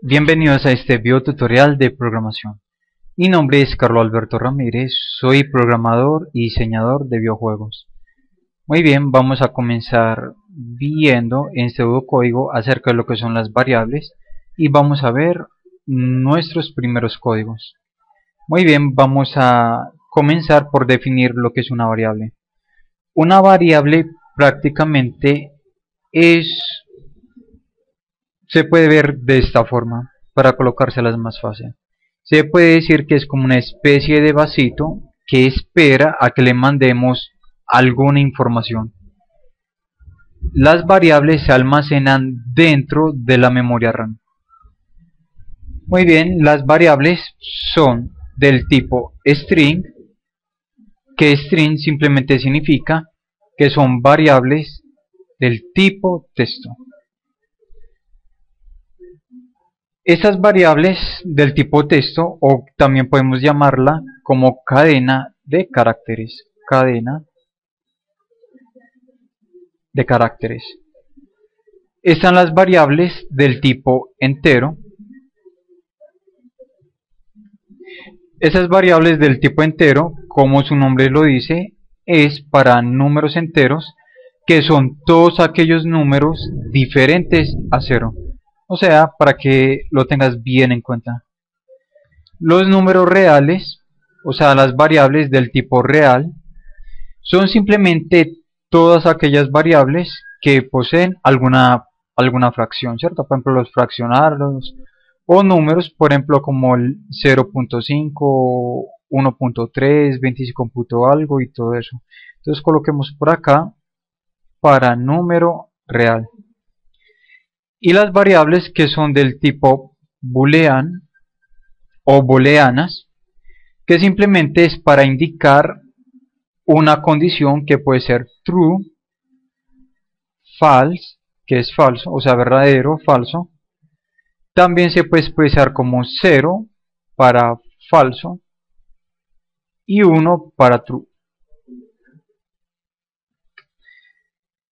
Bienvenidos a este video tutorial de programación. Mi nombre es Carlos Alberto Ramírez, soy programador y diseñador de videojuegos. Muy bien, vamos a comenzar viendo en este código acerca de lo que son las variables y vamos a ver nuestros primeros códigos. Muy bien, vamos a comenzar por definir lo que es una variable. Una variable prácticamente se puede ver de esta forma, para colocárselas más fácil. Se puede decir que es como una especie de vasito que espera a que le mandemos alguna información. Las variables se almacenan dentro de la memoria RAM. Muy bien, las variables son del tipo string, que string simplemente significa que son variables del tipo texto. Estas variables del tipo texto, o también podemos llamarla como cadena de caracteres. Están las variables del tipo entero. Esas variables del tipo entero, como su nombre lo dice, es para números enteros, que son todos aquellos números diferentes a 0. O sea, para que lo tengas bien en cuenta. Los números reales, o sea, las variables del tipo real, son simplemente todas aquellas variables que poseen alguna fracción, ¿cierto? Por ejemplo, los fraccionarios o números, por ejemplo, como el 0.5, 1.3, 25 punto algo y todo eso. Entonces coloquemos por acá para número real. Y las variables que son del tipo boolean o booleanas, que simplemente es para indicar una condición que puede ser true, false, que es falso, o sea verdadero, falso. También se puede expresar como 0 para falso y 1 para true.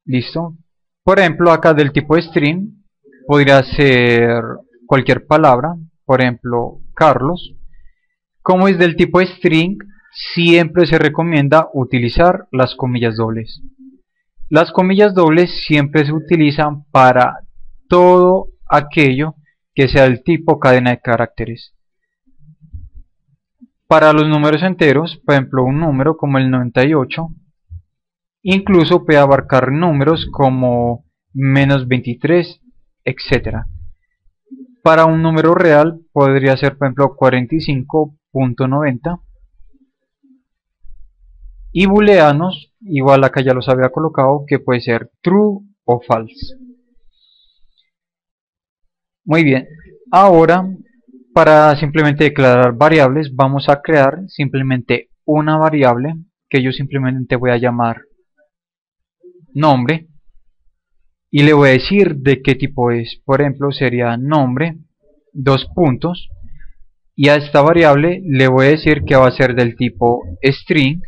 Listo. Por ejemplo, acá del tipo string podría ser cualquier palabra, por ejemplo Carlos. Como es del tipo string, siempre se recomienda utilizar las comillas dobles. Las comillas dobles siempre se utilizan para todo aquello que sea del tipo cadena de caracteres. Para los números enteros, por ejemplo un número como el 98, incluso puede abarcar números como -23, etc. Para un número real podría ser, por ejemplo, 45.90. Y booleanos, igual acá ya los había colocado, que puede ser true o false. Muy bien, ahora para simplemente declarar variables vamos a crear simplemente una variable que yo simplemente voy a llamar nombre. Y le voy a decir de qué tipo es. Por ejemplo, sería nombre, dos puntos. Y a esta variable le voy a decir que va a ser del tipo string.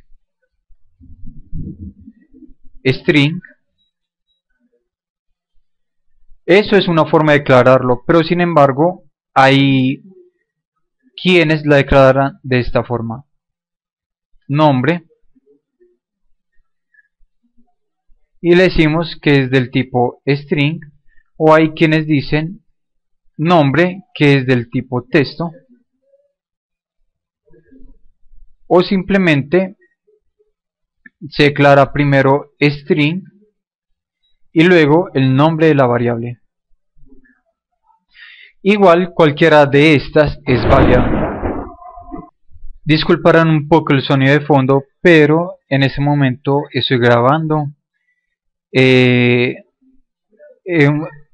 Eso es una forma de declararlo, pero sin embargo, hay quienes la declararán de esta forma. Nombre. Y le decimos que es del tipo string, o hay quienes dicen nombre, que es del tipo texto, o simplemente se declara primero string y luego el nombre de la variable. Igual cualquiera de estas es válida. Disculparán un poco el sonido de fondo, pero en ese momento estoy grabando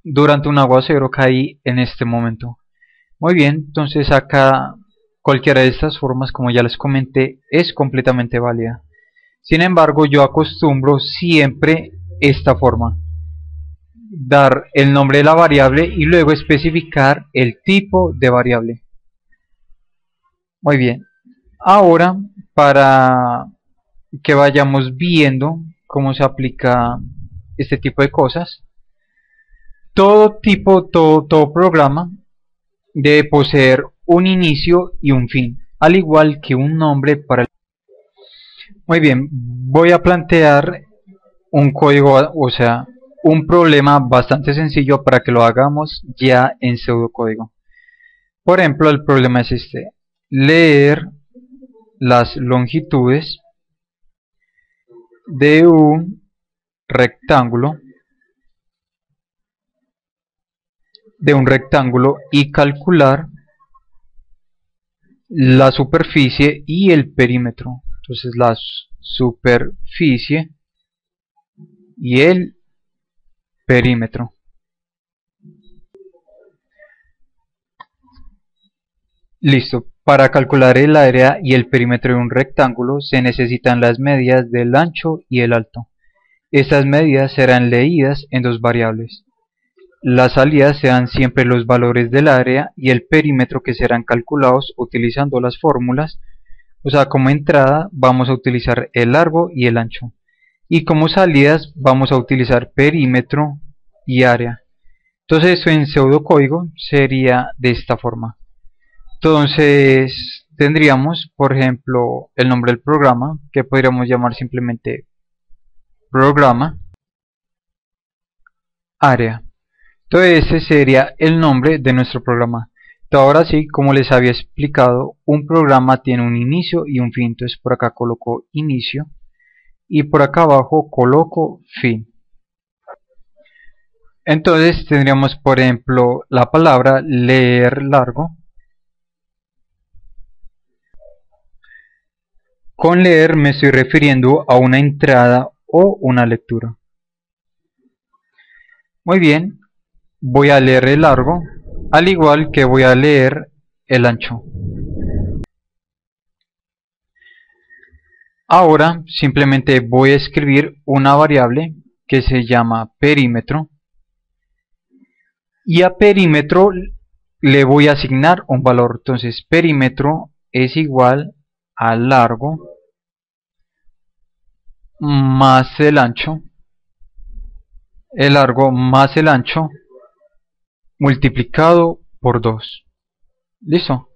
durante un aguacero caí en este momento. Muy bien, entonces acá cualquiera de estas formas, como ya les comenté, es completamente válida. Sin embargo, yo acostumbro siempre esta forma: dar el nombre de la variable y luego especificar el tipo de variable. Muy bien, ahora para que vayamos viendo cómo se aplica este tipo de cosas, todo programa debe poseer un inicio y un fin, al igual que un nombre para el... Muy bien, voy a plantear un código, o sea, un problema bastante sencillo para que lo hagamos ya en pseudocódigo. Por ejemplo, el problema es este: leer las longitudes de un rectángulo y calcular la superficie y el perímetro. Entonces la superficie y el perímetro. Listo. Para calcular el área y el perímetro de un rectángulo se necesitan las medidas del ancho y el alto. Estas medidas serán leídas en dos variables. Las salidas serán siempre los valores del área y el perímetro, que serán calculados utilizando las fórmulas. O sea, como entrada vamos a utilizar el largo y el ancho, y como salidas vamos a utilizar perímetro y área. Entonces esto en pseudocódigo sería de esta forma. Entonces tendríamos, por ejemplo, el nombre del programa, que podríamos llamar simplemente programa área. Entonces ese sería el nombre de nuestro programa. Ahora sí, como les había explicado, un programa tiene un inicio y un fin. Entonces por acá coloco inicio y por acá abajo coloco fin. Entonces tendríamos, por ejemplo, la palabra leer largo. Con leer me estoy refiriendo a una entrada o una lectura. Muy bien, voy a leer el largo, al igual que voy a leer el ancho. Ahora simplemente voy a escribir una variable que se llama perímetro, y a perímetro le voy a asignar un valor. Entonces perímetro es igual a largo más el ancho, el largo más el ancho multiplicado por 2. ¿Listo?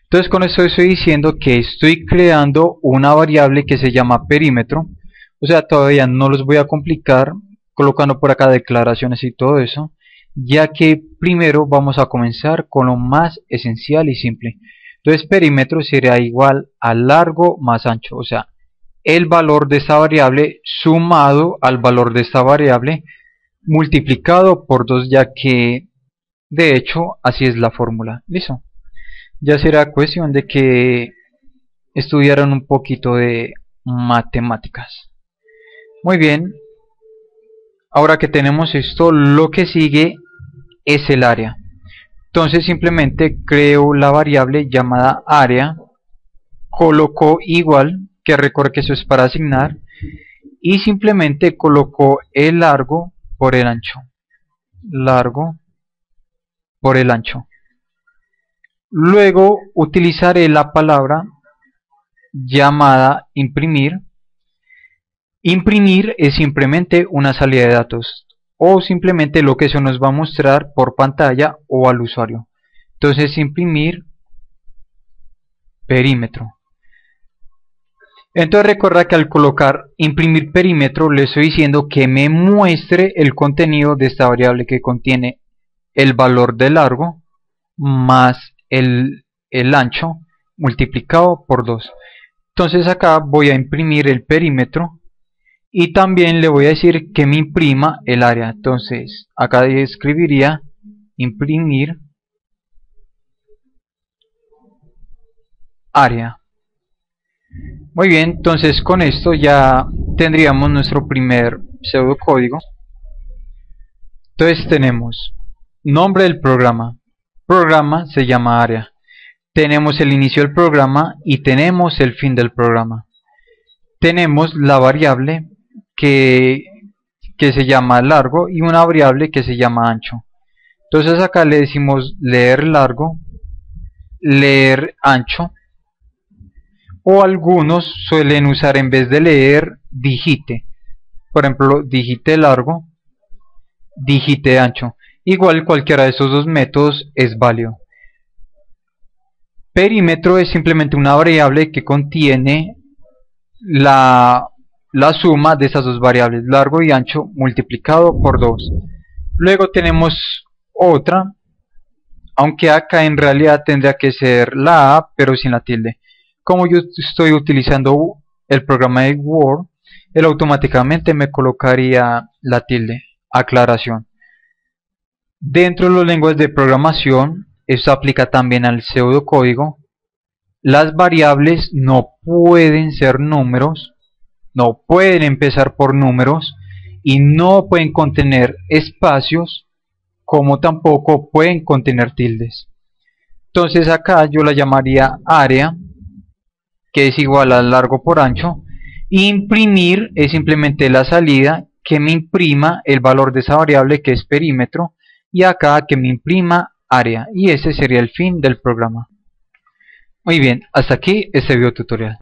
Entonces con esto estoy diciendo que estoy creando una variable que se llama perímetro. O sea, todavía no los voy a complicar colocando por acá declaraciones y todo eso, ya que primero vamos a comenzar con lo más esencial y simple. Entonces perímetro sería igual a largo más ancho, o sea, el valor de esta variable sumado al valor de esta variable multiplicado por 2, ya que de hecho así es la fórmula. ¿Listo? Ya será cuestión de que estudiaran un poquito de matemáticas. Muy bien, ahora que tenemos esto, lo que sigue es el área. Entonces simplemente creo la variable llamada área, coloco igual, que recuerda que eso es para asignar, y simplemente coloco el largo por el ancho. Largo por el ancho. Luego utilizaré la palabra llamada imprimir. Imprimir es simplemente una salida de datos, o simplemente lo que se nos va a mostrar por pantalla o al usuario. Entonces imprimir perímetro. Entonces recuerda que al colocar imprimir perímetro le estoy diciendo que me muestre el contenido de esta variable, que contiene el valor de largo más el ancho multiplicado por 2. Entonces acá voy a imprimir el perímetro y también le voy a decir que me imprima el área. Entonces acá escribiría imprimir área. Muy bien, entonces con esto ya tendríamos nuestro primer pseudocódigo. Entonces tenemos nombre del programa. Programa se llama área. Tenemos el inicio del programa y tenemos el fin del programa. Tenemos la variable que se llama largo y una variable que se llama ancho. Entonces acá le decimos leer largo, leer ancho, o algunos suelen usar, en vez de leer, digite. Por ejemplo, digite largo, digite ancho. Igual cualquiera de esos dos métodos es válido. Perímetro es simplemente una variable que contiene la suma de esas dos variables, largo y ancho, multiplicado por 2. Luego tenemos otra, aunque acá en realidad tendría que ser la A, pero sin la tilde. Como yo estoy utilizando el programa de Word, él automáticamente me colocaría la tilde. Aclaración. Dentro de los lenguajes de programación, esto aplica también al pseudocódigo. Las variables no pueden ser números, no pueden empezar por números y no pueden contener espacios, como tampoco pueden contener tildes. Entonces acá yo la llamaría área, que es igual a largo por ancho. Imprimir es simplemente la salida que me imprima el valor de esa variable, que es perímetro, y acá que me imprima área, y ese sería el fin del programa. Muy bien, hasta aquí este video tutorial.